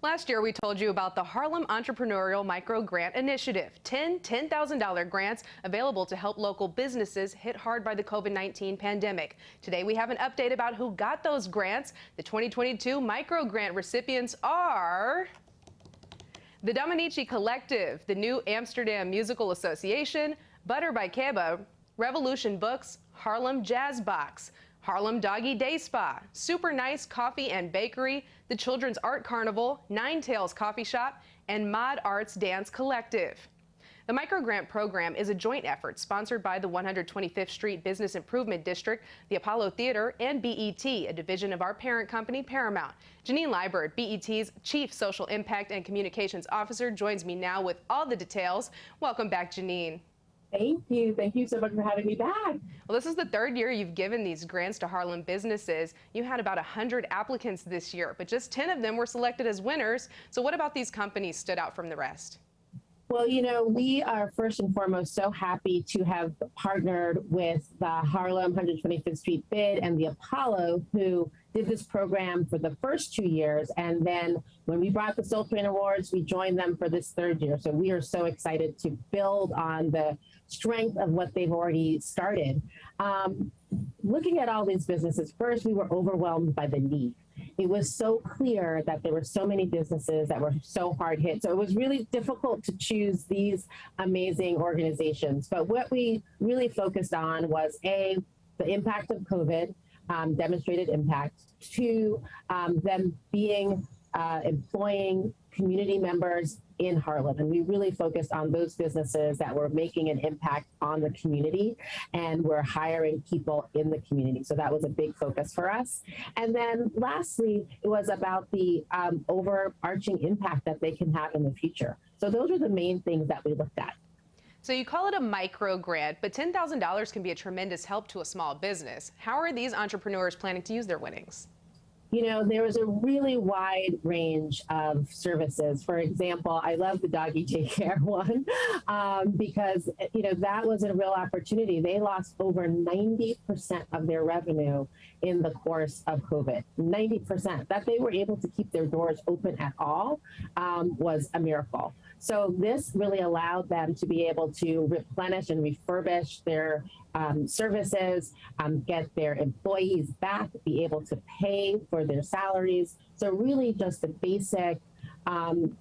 Last year, we told you about the Harlem Entrepreneurial Microgrant Initiative, 10 $10,000 grants available to help local businesses hit hard by the COVID-19 pandemic. Today, we have an update about who got those grants. The 2022 Microgrant recipients are the Dominici Collective, the New Amsterdam Musical Association, Butter by Keba, Revolution Books, Harlem Jazz Box, Harlem Doggy Day Spa, Super Nice Coffee and Bakery, the Children's Art Carnival, Nine Tails Coffee Shop, and Mod Arts Dance Collective. The Microgrant program is a joint effort sponsored by the 125th Street Business Improvement District, the Apollo Theater, and BET, a division of our parent company, Paramount. Janine Liebert, BET's Chief Social Impact and Communications Officer, joins me now with all the details. Welcome back, Janine. Thank you. Thank you so much for having me back. Well, this is the third year you've given these grants to Harlem businesses. You had about 100 applicants this year, but just 10 of them were selected as winners. So what about these companies stood out from the rest? Well, you know, we are first and foremost so happy to have partnered with the Harlem 125th Street Bid and the Apollo, who did this program for the first 2 years. And then when we brought the Soul Train Awards, we joined them for this third year. So we are so excited to build on the strength of what they've already started. Looking at all these businesses, first, we were overwhelmed by the need. It was so clear that there were so many businesses that were so hard hit. So it was really difficult to choose these amazing organizations. But what we really focused on was A, the impact of COVID, demonstrated impact. Two, them being employing community members in Harlem. And we really focused on those businesses that were making an impact on the community and were hiring people in the community. So that was a big focus for us. And then lastly, it was about the overarching impact that they can have in the future. So those are the main things that we looked at. So you call it a micro grant, but $10,000 can be a tremendous help to a small business. How are these entrepreneurs planning to use their winnings? You know, there was a really wide range of services. For example, I love the doggy daycare one because, you know, that was a real opportunity. They lost over 90% of their revenue in the course of COVID. 90%. That they were able to keep their doors open at all was a miracle. So this really allowed them to be able to replenish and refurbish their services, get their employees back, be able to pay for their salaries. So really just the basic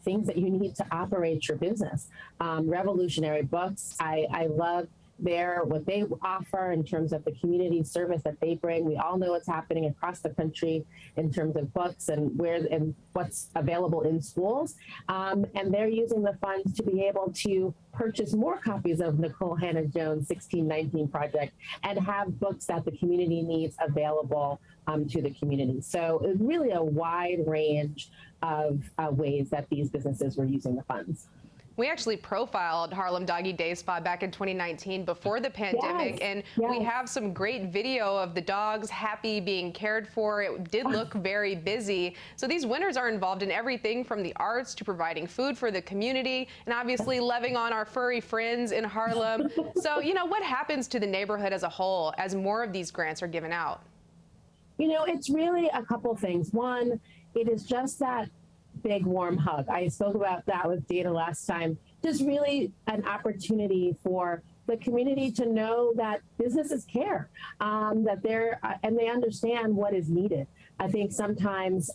things that you need to operate your business. Revolutionary Books, I love what they offer in terms of the community service that they bring. We all know what's happening across the country in terms of books and what's available in schools. And they're using the funds to be able to purchase more copies of Nicole Hannah-Jones' 1619 Project and have books that the community needs available to the community. So it's really a wide range of ways that these businesses were using the funds. We actually profiled Harlem Doggy Day Spa back in 2019 before the pandemic, and we have some great video of the dogs happy being cared for. It did look very busy. So these winners are involved in everything from the arts to providing food for the community and obviously loving on our furry friends in Harlem. So, you know, what happens to the neighborhood as a whole as more of these grants are given out? You know, it's really a couple things. One, it is just that big warm hug. I spoke about that with Dana last time. Just really an opportunity for the community to know that businesses care, that and they understand what is needed. I think sometimes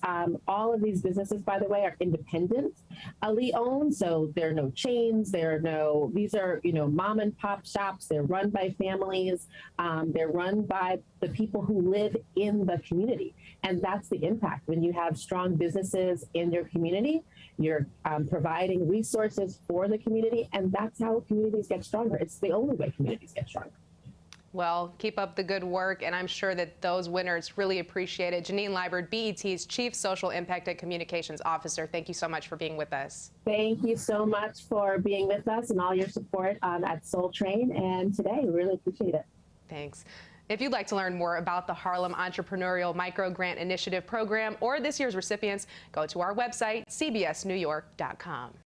all of these businesses, by the way, are independent, owned, so there are no chains, these are, you know, mom and pop shops. They're run by families. They're run by the people who live in the community. And that's the impact. When you have strong businesses in your community, you're providing resources for the community, and that's how communities get stronger. It's the only way communities get stronger. Well, keep up the good work, and I'm sure that those winners really appreciate it. Janine Liebert, BET's Chief Social Impact and Communications Officer, thank you so much for being with us. Thank you so much for being with us and all your support at Soul Train and today. We really appreciate it. Thanks. If you'd like to learn more about the Harlem Entrepreneurial Microgrant Initiative program or this year's recipients, go to our website, cbsnewyork.com.